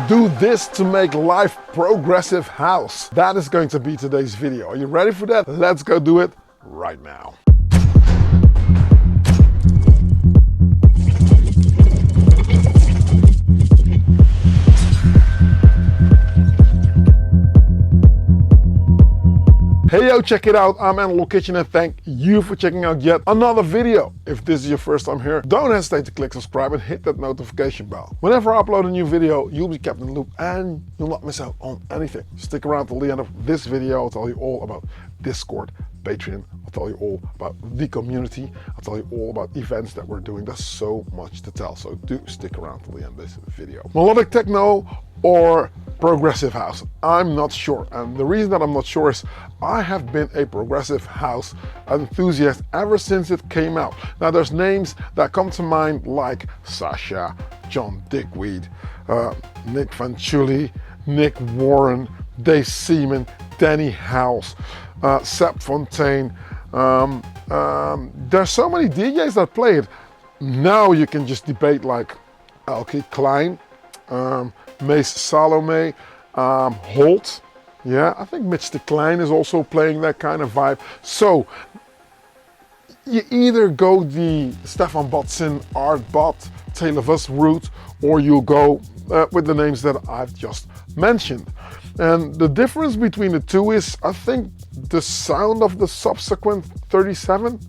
Do this to make live progressive house. That is going to be today's video. Are you ready for that? Let's go do it right now. Hey yo, check it out, I'm Analog Kitchen and thank you for checking out yet another video. If this is your first time here, don't hesitate to click subscribe and hit that notification bell. Whenever I upload a new video, you'll be kept in the loop and you'll not miss out on anything. Stick around till the end of this video, I'll tell you all about Discord, Patreon, I'll tell you all about the community, I'll tell you all about events that we're doing. There's so much to tell, so do stick around till the end of this video. Melodic techno or progressive house? I'm not sure, and the reason that I'm not sure is I have been a progressive house enthusiast ever since it came out. Now there's names that come to mind like Sasha, John Digweed, Nick Fanciulli, Nick Warren, Dave Seaman, Danny House, Seb Fontaine. There's so many DJs that play it. Now you can just debate like Elke Klein, Mace Salome, Holt. Yeah, I think Mitch de Klein is also playing that kind of vibe. So you either go the Stefan Botsin, Art Bot, Tale of Us route, or you go with the names that I've just mentioned. And the difference between the two is, I think, the sound of the subsequent 37.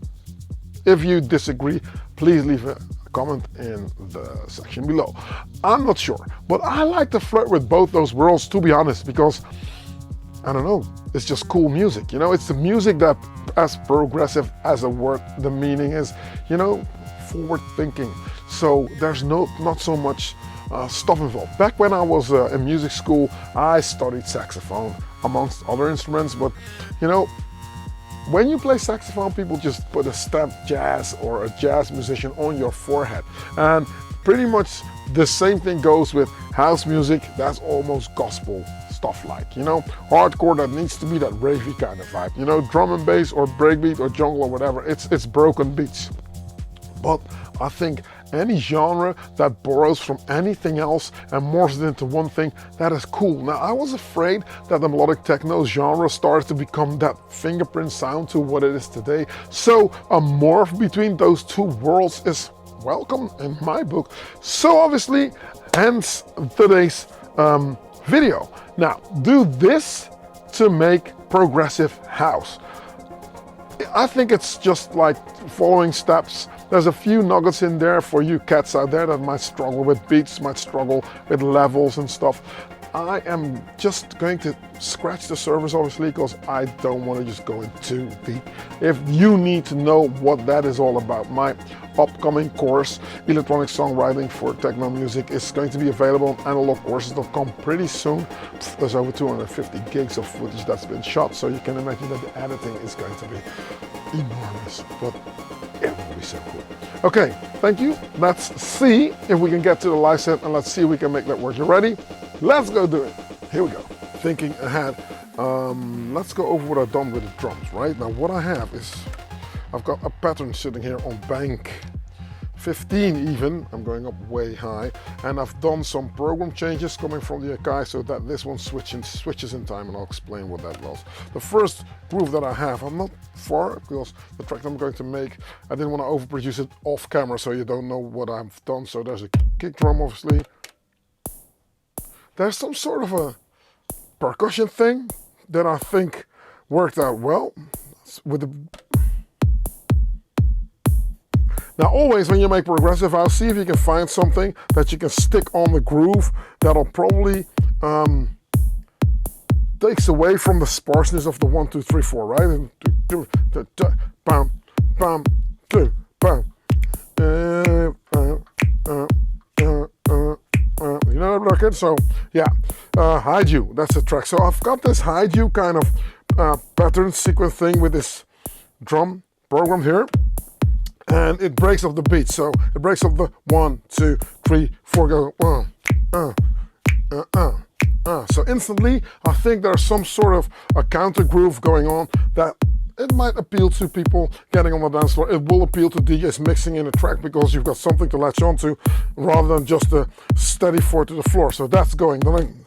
If you disagree, please leave a comment in the section below. I'm not sure, but I like to flirt with both those worlds, to be honest, because I don't know, it's just cool music, you know. It's the music that, as progressive as a word, the meaning is, you know, forward thinking. So there's not so much stuff involved. Back when I was in music school, I studied saxophone amongst other instruments, but you know, when you play saxophone, people just put a stamp jazz or a jazz musician on your forehead. And pretty much the same thing goes with house music. That's almost gospel stuff, like, you know, hardcore that needs to be that ravey kind of vibe. You know, drum and bass or breakbeat or jungle or whatever, it's broken beats. But I think any genre that borrows from anything else and morphs it into one thing, that is cool. Now, I was afraid that the melodic techno genre started to become that fingerprint sound to what it is today. So a morph between those two worlds is welcome in my book. So obviously, hence today's video. Now, do this to make progressive house. I think it's just like following steps. There's a few nuggets in there for you cats out there that might struggle with beats, might struggle with levels and stuff. I am just going to scratch the surface, obviously, because I don't want to just go in too deep. If you need to know what that is all about, my upcoming course, Electronic Songwriting for Techno Music, is going to be available on analogcourses.com pretty soon. There's over 250 gigs of footage that's been shot, so you can imagine that the editing is going to be enormous, but it will be so cool. Okay, thank you. Let's see if we can get to the live set and let's see if we can make that work. You ready? Let's go do it. Here we go. Thinking ahead. Let's go over what I've done with the drums, right? Now what I have is, I've got a pattern sitting here on bank 15 even. I'm going up way high. And I've done some program changes coming from the Akai so that this one switches in time, and I'll explain what that was. The first groove that I have, I'm not far, because the track that I'm going to make, I didn't want to overproduce it off camera so you don't know what I've done. So there's a kick drum, obviously. There's some sort of a percussion thing that I think worked out well with the. Now always when you make progressive house, see if you can find something that you can stick on the groove that'll probably takes away from the sparseness of the 1, 2, 3, 4, right? And bam, bam, two, bam. You know that record? So yeah, Hide You, that's the track. So I've got this Hide You kind of pattern sequence thing with this drum program here, and it breaks up the beat. So it breaks up the 1, 2, 3, 4, go 1, So instantly, I think there's some sort of a counter groove going on that it might appeal to people getting on the dance floor. It will appeal to DJs mixing in a track because you've got something to latch onto rather than just a steady 4 to the floor. So that's going. Then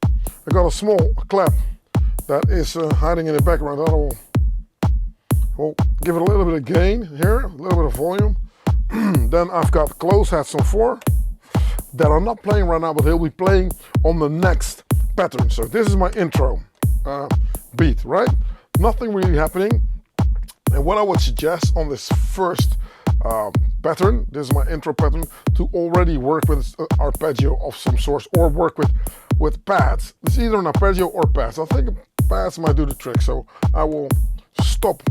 I got a small clap that is hiding in the background. That will give it a little bit of gain here, a little bit of volume. Then I've got close hats on 4 that are not playing right now, but they'll be playing on the next pattern. So this is my intro beat, right? Nothing really happening. And what I would suggest on this first pattern, this is my intro pattern, to already work with arpeggio of some sort or work with pads. It's either an arpeggio or pads. I think pads might do the trick, so I will stop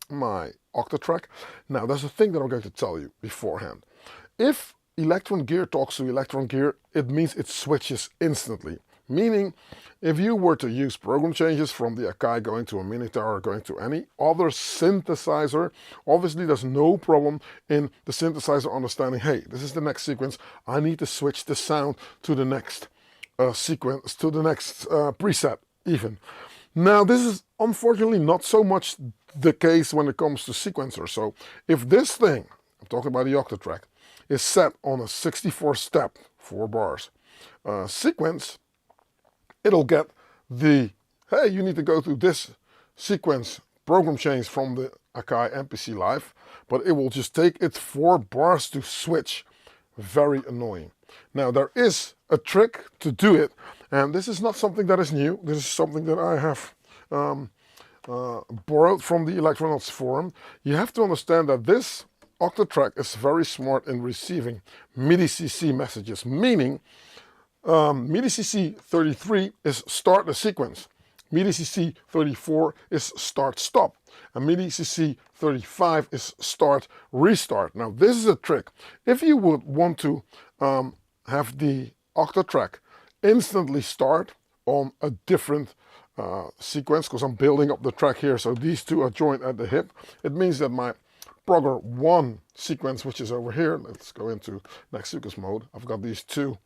my octatrack. Now there's a thing that I'm going to tell you beforehand. If Elektron gear talks to Elektron gear, it means it switches instantly. Meaning, if you were to use program changes from the Akai going to a Minitar or going to any other synthesizer, obviously there's no problem in the synthesizer understanding, hey, this is the next sequence, I need to switch the sound to the next sequence, to the next preset even. Now this is unfortunately not so much the case when it comes to sequencers. So if this thing, I'm talking about the octatrack, is set on a 64 step, 4 bars sequence, it'll get the, hey, you need to go to this sequence program change from the Akai MPC Live, but it will just take its 4 bars to switch. Very annoying. Now there is a trick to do it, and this is not something that is new. This is something that I have borrowed from the Elektronauts forum. You have to understand that this octatrack is very smart in receiving MIDI CC messages, meaning MIDI CC 33 is start the sequence, MIDI CC 34 is start stop, and MIDI CC 35 is start restart. Now this is a trick. If you would want to have the octatrack instantly start on a different sequence, because I'm building up the track here, so these two are joined at the hip, it means that my Progr 1 sequence, which is over here, let's go into next sequence mode, I've got these two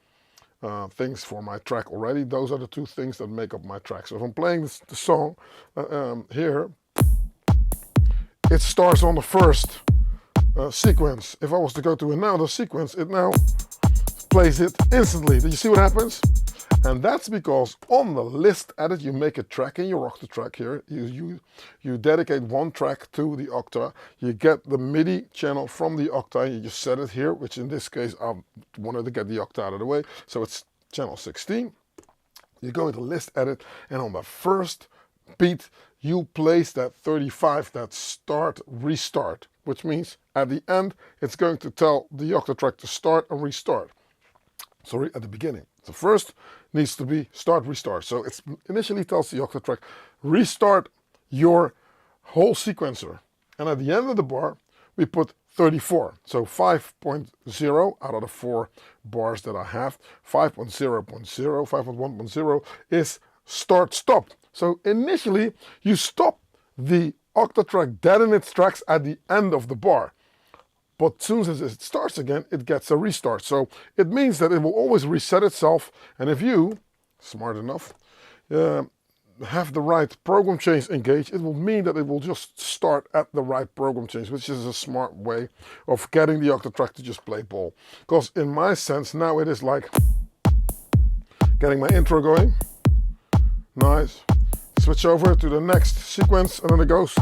things for my track already. Those are the 2 things that make up my track. So if I'm playing the song here, it starts on the first sequence. If I was to go to another sequence, it now plays it instantly. Did you see what happens? And that's because on the list edit, you make a track in your octatrack here. You dedicate 1 track to the octa. You get the MIDI channel from the octa. You just set it here, which in this case, I wanted to get the octa out of the way. So it's channel 16. You go into list edit, and on the first beat, you place that 35, that start, restart, which means at the end, it's going to tell the octatrack to start and restart. Sorry, at the beginning. The first needs to be start, restart. So it initially tells the octatrack, restart your whole sequencer. And at the end of the bar, we put 34. So 5.0 out of the 4 bars that I have, 5.0.0, 5.1.0 is start, stop. So initially, you stop the octatrack dead in its tracks at the end of the bar. But as soon as it starts again, it gets a restart. So it means that it will always reset itself. And if you, smart enough, have the right program change engaged, it will mean that it will just start at the right program change, which is a smart way of getting the octatrack to just play ball. Because in my sense, now it is like getting my intro going. Nice. Switch over to the next sequence, and then it goes.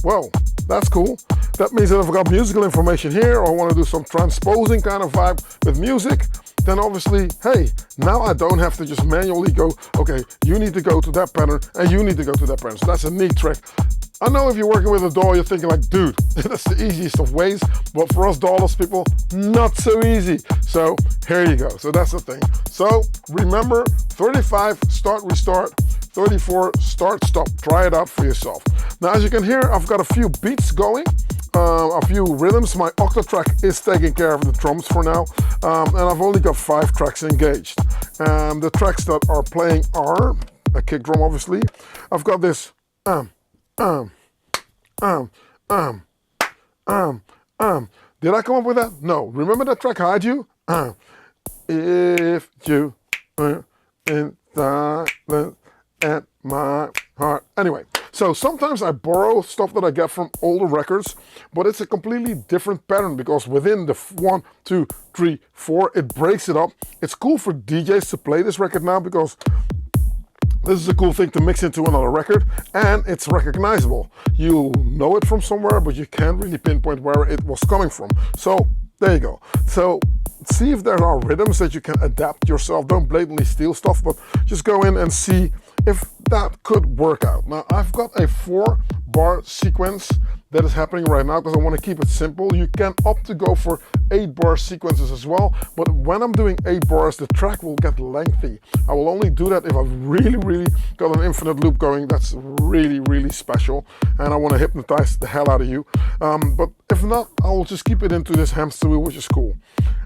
Whoa, that's cool. That means that if I've got musical information here, or I want to do some transposing kind of vibe with music, then obviously, hey, now I don't have to just manually go, okay, you need to go to that pattern, and you need to go to that pattern. So that's a neat trick. I know if you're working with a DAW, you're thinking like, dude, that's the easiest of ways, but for us DAWless people, not so easy. So here you go. So that's the thing. So remember, 35, start, restart, 34, start, stop. Try it out for yourself. Now, as you can hear, I've got a few beats going, a few rhythms. My octatrack is taking care of the drums for now, and I've only got 5 tracks engaged. The tracks that are playing are a kick drum, obviously. I've got this Did I come up with that? No. Remember that track Hide You? If you were in silence at my heart. Anyway, So sometimes I borrow stuff that I get from older records, but it's a completely different pattern because within the 1, 2, 3, 4, it breaks it up. It's cool for DJs to play this record now because this is a cool thing to mix into another record, and it's recognizable. You know it from somewhere, but you can't really pinpoint where it was coming from. So there you go. So see if there are rhythms that you can adapt yourself. Don't blatantly steal stuff, but just go in and see if that could work out. Now I've got a 4-bar sequence that is happening right now because I want to keep it simple. You can opt to go for 8-bar sequences as well, but when I'm doing 8 bars, the track will get lengthy. I will only do that if I've really got an infinite loop going that's really special, and I want to hypnotize the hell out of you. But if not, I will just keep it into this hamster wheel, which is cool.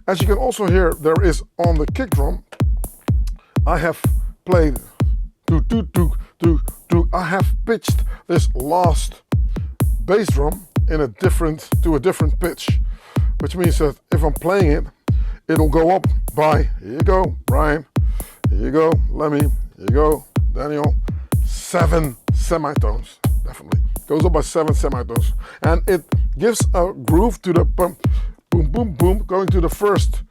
As you can also hear, there is on the kick drum, I have played I have pitched this last bass drum in a different pitch, which means that if I'm playing it, it'll go up by, here you go, Brian, here you go, Lemmy, here you go, Daniel, 7 semitones, definitely. Goes up by 7 semitones, and it gives a groove to the boom, boom, boom, boom. Going to the first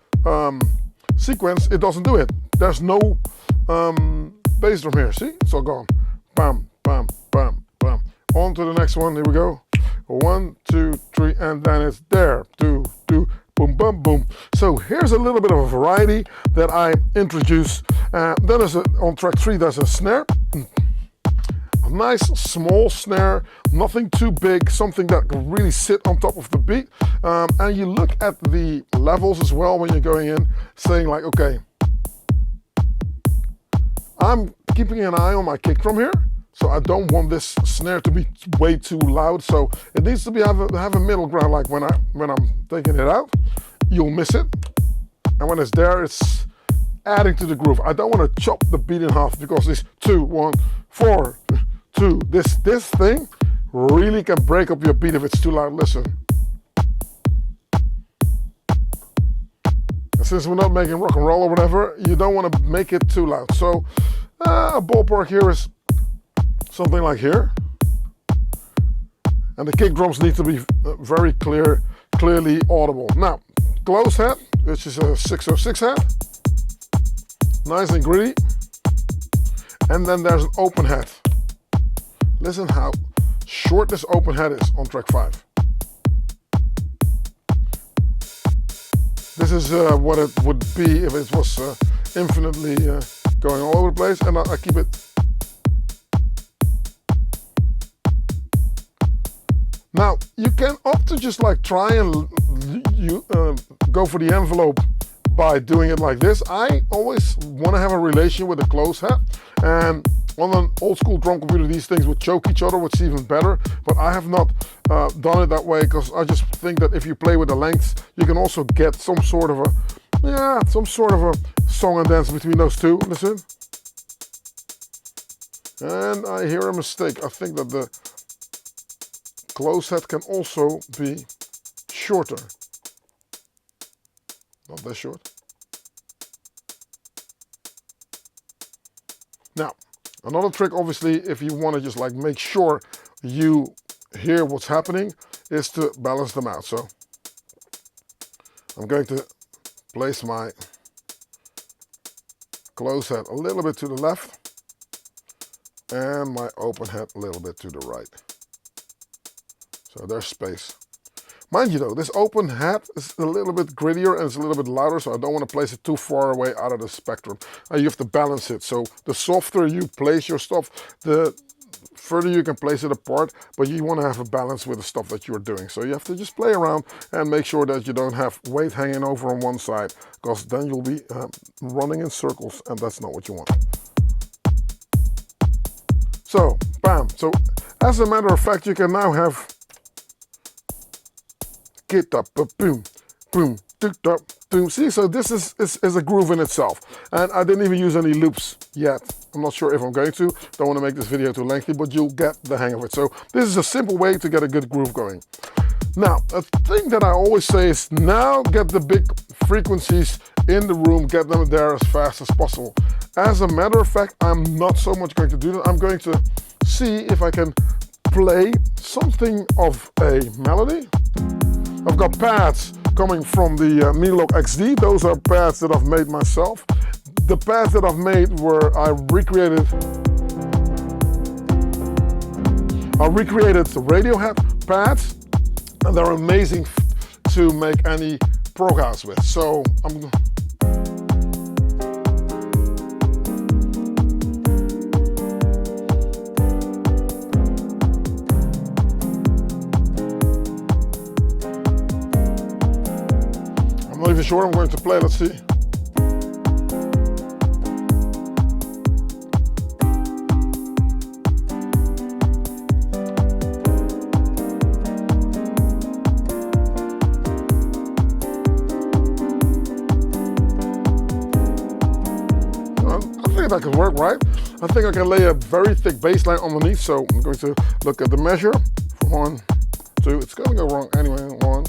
sequence, it doesn't do it. There's no bass drum here, see? It's all gone. Bam, bam, bam, bam. On to the next one, here we go. 1, 2, 3, and then it's there. 2, 2, boom, boom, boom. So here's a little bit of a variety that I introduce. Then there's on track 3, there's a snare. A nice small snare, nothing too big, something that can really sit on top of the beat. And you look at the levels as well when you're going in, saying like, okay, I'm keeping an eye on my kick drum here. So I don't want this snare to be way too loud. So it needs to be have a middle ground. Like when I'm taking it out, you'll miss it, and when it's there, it's adding to the groove. I don't want to chop the beat in half because this 2, 1, 4, 2. This thing really can break up your beat if it's too loud. Listen. And since we're not making rock and roll or whatever, you don't want to make it too loud. So a ballpark here is something like here, and the kick drums need to be very clearly audible. Now, close hat, which is a 606 hat, nice and gritty, and then there's an open hat. Listen how short this open hat is on track 5. This is what it would be if it was infinitely going all over the place, and I keep it. Now, you can opt to just like try and go for the envelope by doing it like this. I always want to have a relation with a close hat, and on an old school drum computer these things would choke each other, which is even better, but I have not done it that way because I just think that if you play with the lengths, you can also get some sort of a song and dance between those two. Listen. And I hear a mistake. I think that the close hat can also be shorter. Not that short. Now, another trick, obviously, if you want to just like make sure you hear what's happening, is to balance them out. So I'm going to place my close hat a little bit to the left and my open hat a little bit to the right. So there's space. Mind you though, this open hat is a little bit grittier and it's a little bit louder, so I don't want to place it too far away out of the spectrum. And you have to balance it. So the softer you place your stuff, the further you can place it apart, but you want to have a balance with the stuff that you're doing. So you have to just play around and make sure that you don't have weight hanging over on one side, because then you'll be running in circles, and that's not what you want. So, bam. So as a matter of fact, you can now have get up, boom, boom, up, boom. See, so this is a groove in itself. And I didn't even use any loops yet. I'm not sure if I'm going to. Don't want to make this video too lengthy, but you'll get the hang of it. So this is a simple way to get a good groove going. Now, a thing that I always say is now get the big frequencies in the room, get them there as fast as possible. As a matter of fact, I'm not so much going to do that. I'm going to see if I can play something of a melody. I've got pads coming from the Mini-Log XD. Those are pads that I've made myself. The pads that I've made were, I recreated the Radiohead pads, and they're amazing to make any programs with. So I'm not even sure I'm going to play. Let's see. That can work, right? I think I can lay a very thick bass line underneath, so I'm going to look at the measure. 1, 2, it's going to go wrong anyway. 1,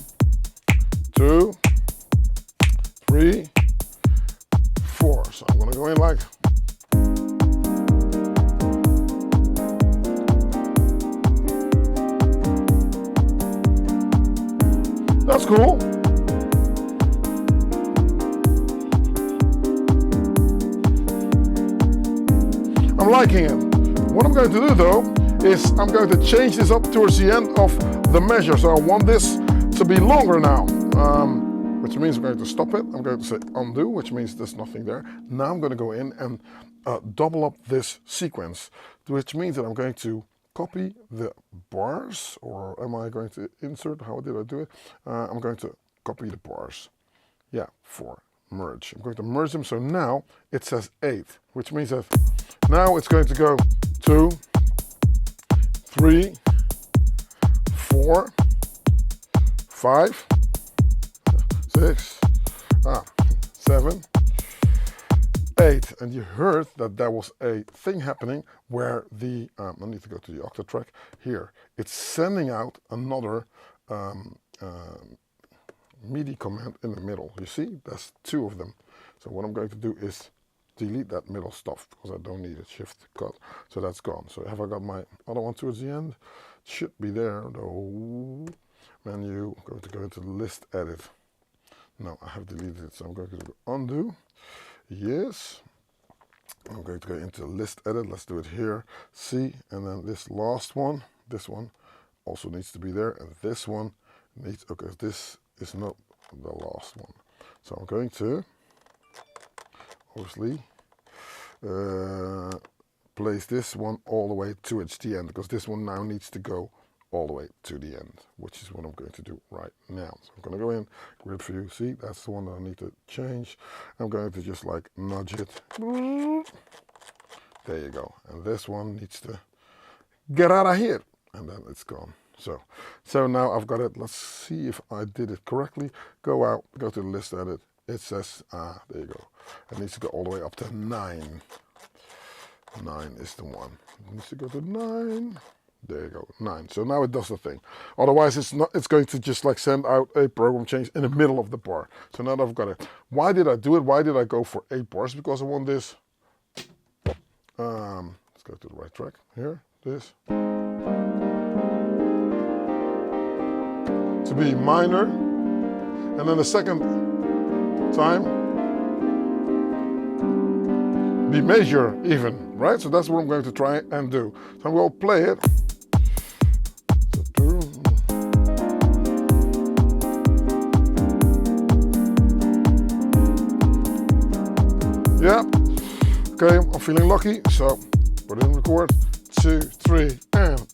2, 3, 4. So I'm going to go in like. That's cool. I'm liking it. What I'm going to do though is I'm going to change this up towards the end of the measure. So I want this to be longer now, which means I'm going to stop it. I'm going to say undo, which means there's nothing there. Now I'm going to go in and double up this sequence, which means that I'm going to copy the bars, or am I going to insert? How did I do it? I'm going to copy the bars. Yeah, 4. Merge. I'm going to merge them, so now it says 8, which means that now it's going to go 2, 3, 4, 5, 6, 7, 8. And you heard that there was a thing happening where the, I need to go to the octave track here. It's sending out another MIDI command in the middle. You see, there's 2 of them. So what I'm going to do is delete that middle stuff because I don't need it. Shift cut. So that's gone. So have I got my other one towards the end? It should be there though. Menu. I'm going to go into list edit. No, I have deleted it. So I'm going to go undo. Yes. I'm going to go into list edit. Let's do it here. C, and then this last one. This one also needs to be there, and this one needs. Okay, this is not the last one. So I'm going to obviously place this one all the way towards the end, because this one now needs to go all the way to the end, which is what I'm going to do right now. So I'm going to go in, grid view, see, that's the one that I need to change. I'm going to just like nudge it. There you go. And this one needs to get out of here, and then it's gone. So now I've got it. Let's see if I did it correctly. Go out, go to the list edit. It says, there you go. It needs to go all the way up to 9. 9 is the one. It needs to go to 9. There you go, 9. So now it does the thing. Otherwise, it's not. It's going to just like send out a program change in the middle of the bar. So now that I've got it. Why did I do it? Why did I go for 8 bars? Because I want this. Let's go to the right track here. This to be minor, and then the second time be major even, right? So that's what I'm going to try and do. So I'm going to play it. Yeah, okay, I'm feeling lucky, so put it in record. 2, 3, and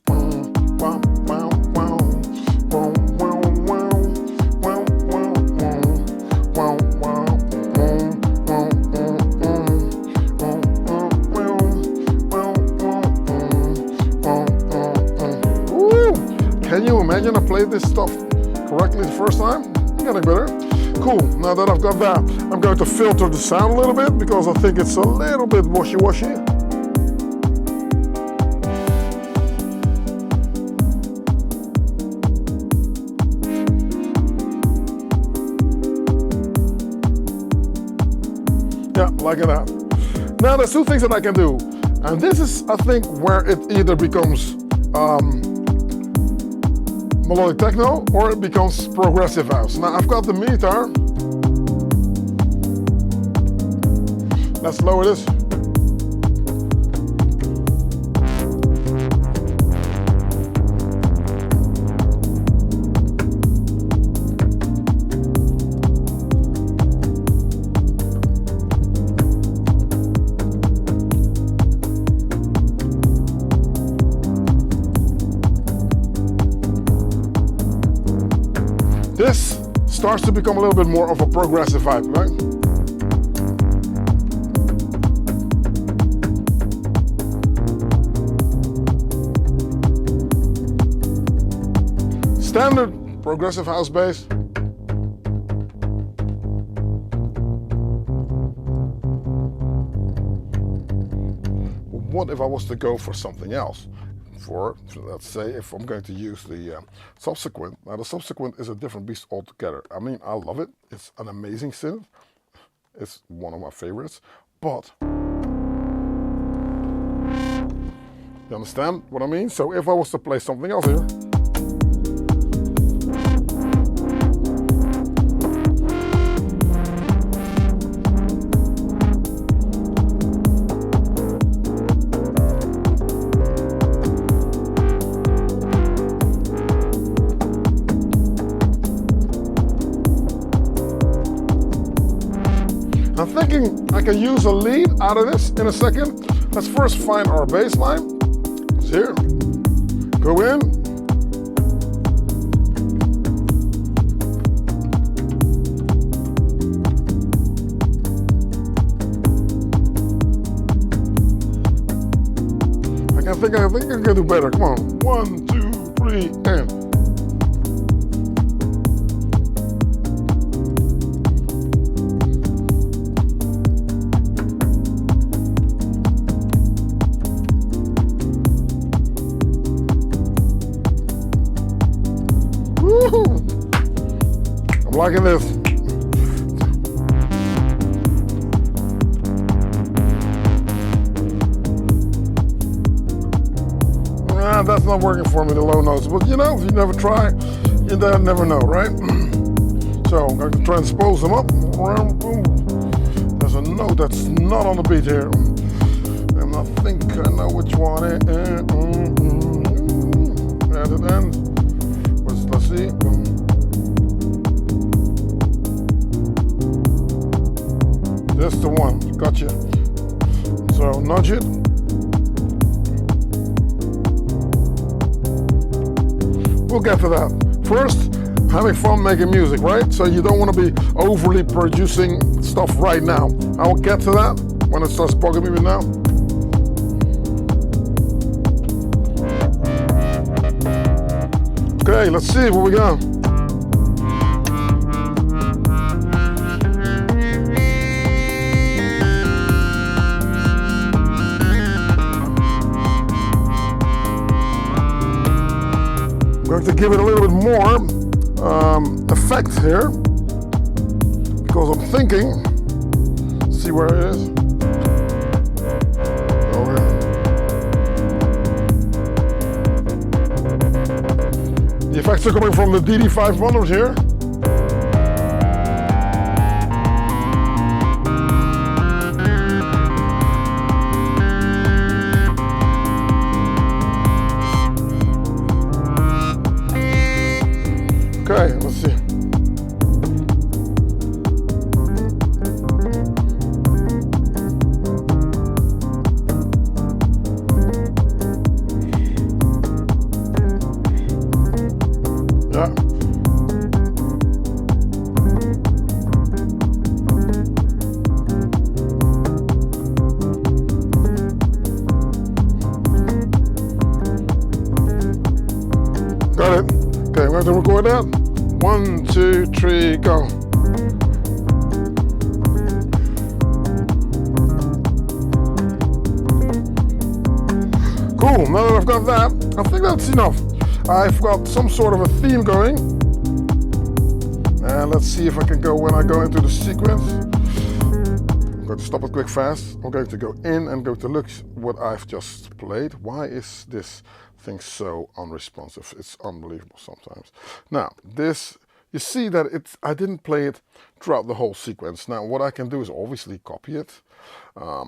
can you imagine I played this stuff correctly the first time? I'm getting better. Cool, now that I've got that, I'm going to filter the sound a little bit because I think it's a little bit washy-washy. Yeah, like that. Now there's 2 things that I can do. And this is, I think, where it either becomes melodic techno or it becomes progressive house. Now I've got the meter. Let's lower this. This starts to become a little bit more of a progressive vibe, right? Standard progressive house bass. What if I was to go for something else? For, let's say, if I'm going to use the subsequent. Now the subsequent is a different beast altogether. I mean, I love it. It's an amazing synth. It's one of my favorites. But you understand what I mean? So if I was to play something else here. I'm thinking I can use a lead out of this in a second. Let's first find our bass line. It's here. Go in. I think I can do better. Come on. 1, 2, 3, and. I'm liking this. That's not working for me, the low notes. But you know, if you never try, you never know, right? So I'm going to transpose them up. There's a note that's not on the beat here. And I think I know which one it is. At the end. Let's see. That's the one. Gotcha. So nudge it. We'll get to that. First, having fun making music, right? So you don't want to be overly producing stuff right now. I will get to that when it starts bugging me now. Okay, let's see what we got. I'm going to give it a little bit more effect here because I'm thinking, see where it is. Over here. The effects are coming from the DD500s here. Okay, let's see. Yeah. Got it. Okay, we have to record that. 1, 2, 3, go. Cool, now that I've got that, I think that's enough. I've got some sort of a theme going. And let's see if I can go when I go into the sequence. I'm going to stop it quick fast. I'm going to go in and go to look what I've just played. Why is this thing so unresponsive? It's unbelievable sometimes. Now, this, you see that I didn't play it throughout the whole sequence. Now, what I can do is obviously copy it,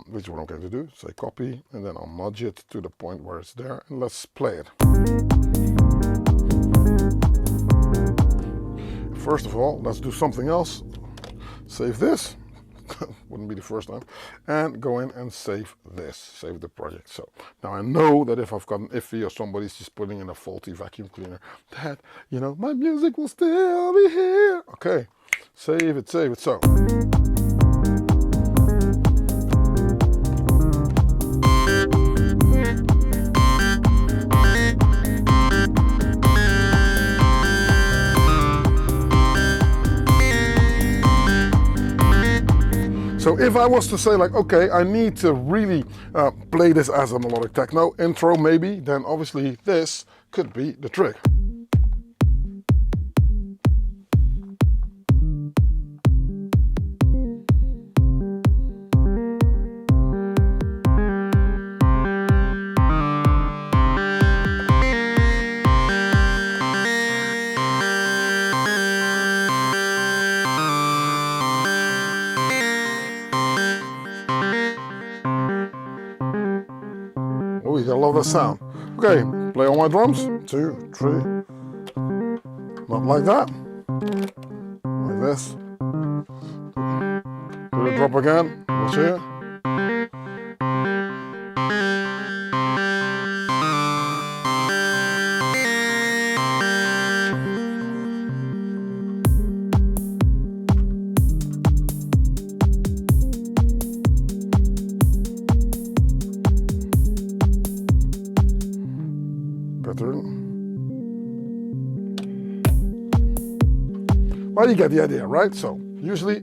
which is what I'm going to do. Say copy, and then I'll nudge it to the point where it's there, and let's play it. First of all, let's do something else. Save this. Wouldn't be the first time. And go in and save this. Save the project. So now I know that if I've got an iffy or somebody's just putting in a faulty vacuum cleaner, that, you know, my music will still be here. Okay. Save it, save it. So. So if I was to say like, okay, I need to really play this as a melodic techno intro maybe, then obviously this could be the trick. Oh, you gotta love that sound. Okay, play on my drums. 2, 3. Not like that. Like this. Do the drop again. Watch here. Well, you get the idea, right? So usually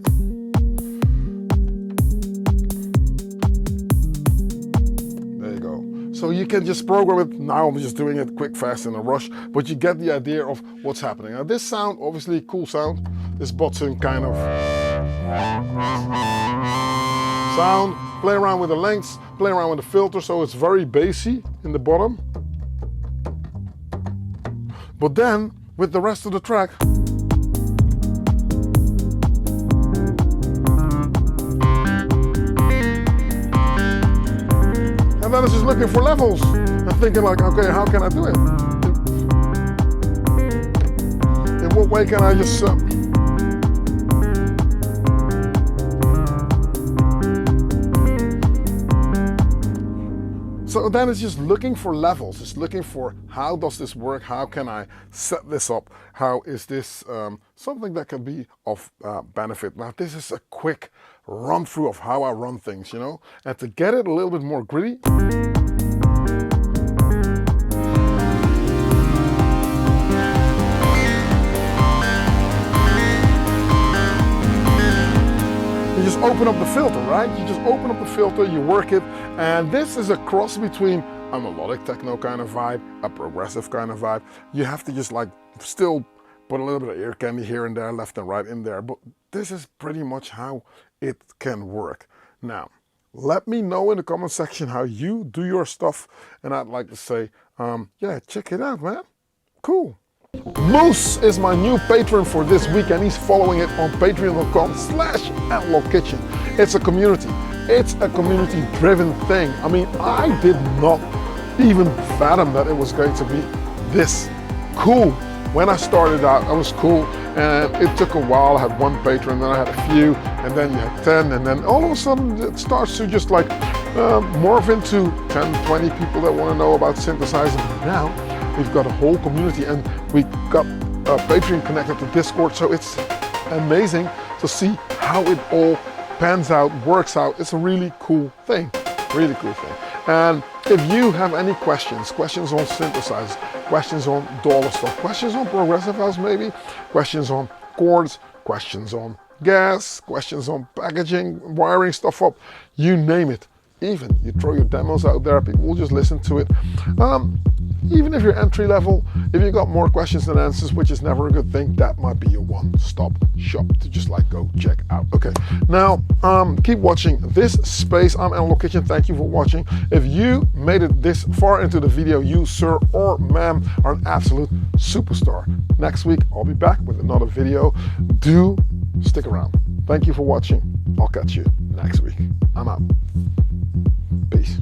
there you go. So you can just program it. Now I'm just doing it quick, fast, in a rush, but you get the idea of what's happening. Now this sound, obviously cool sound, this button kind of sound. Play around with the lengths, play around with the filter, so it's very bassy in the bottom. But then with the rest of the track, and then it's just looking for levels and thinking like, okay, how can I do it? In what way can I just... So then it's just looking for levels. It's looking for how does this work? How can I set this up? How is this something that can be of benefit? Now this is a quick run through of how I run things, you know? And to get it a little bit more gritty, you just open up the filter, right? You just open up the filter, you work it, and this is a cross between a melodic techno kind of vibe, a progressive kind of vibe. You have to just like still put a little bit of ear candy here and there, left and right in there, but this is pretty much how it can work. Now, let me know in the comment section how you do your stuff, and I'd like to say, yeah, check it out, man. Cool. Moose is my new patron for this week, and he's following it on patreon.com/AnalogKitchen. It's a community. It's a community-driven thing. I mean, I did not even fathom that it was going to be this cool. When I started out, I was cool, and it took a while. I had one patron, then I had a few, and then you had 10, and then all of a sudden it starts to just like morph into 10, 20 people that want to know about synthesizing. Now, we've got a whole community, and we got Patreon connected to Discord, so it's amazing to see how it all pans out, works out. It's a really cool thing, really cool thing. And if you have any questions on synthesizers, questions on dollar stuff, questions on progressive house maybe, questions on chords, questions on gas, questions on packaging, wiring stuff up, you name it, even. You throw your demos out there, people will just listen to it. Even if you're entry level, if you got more questions than answers, which is never a good thing, that might be your one-stop shop to just like go check out. Okay, now keep watching this space. I'm Analog Kitchen. Thank you for watching. If you made it this far into the video, you sir or ma'am are an absolute superstar. Next week I'll be back with another video. Do stick around. Thank you for watching. I'll catch you next week. I'm out. Peace.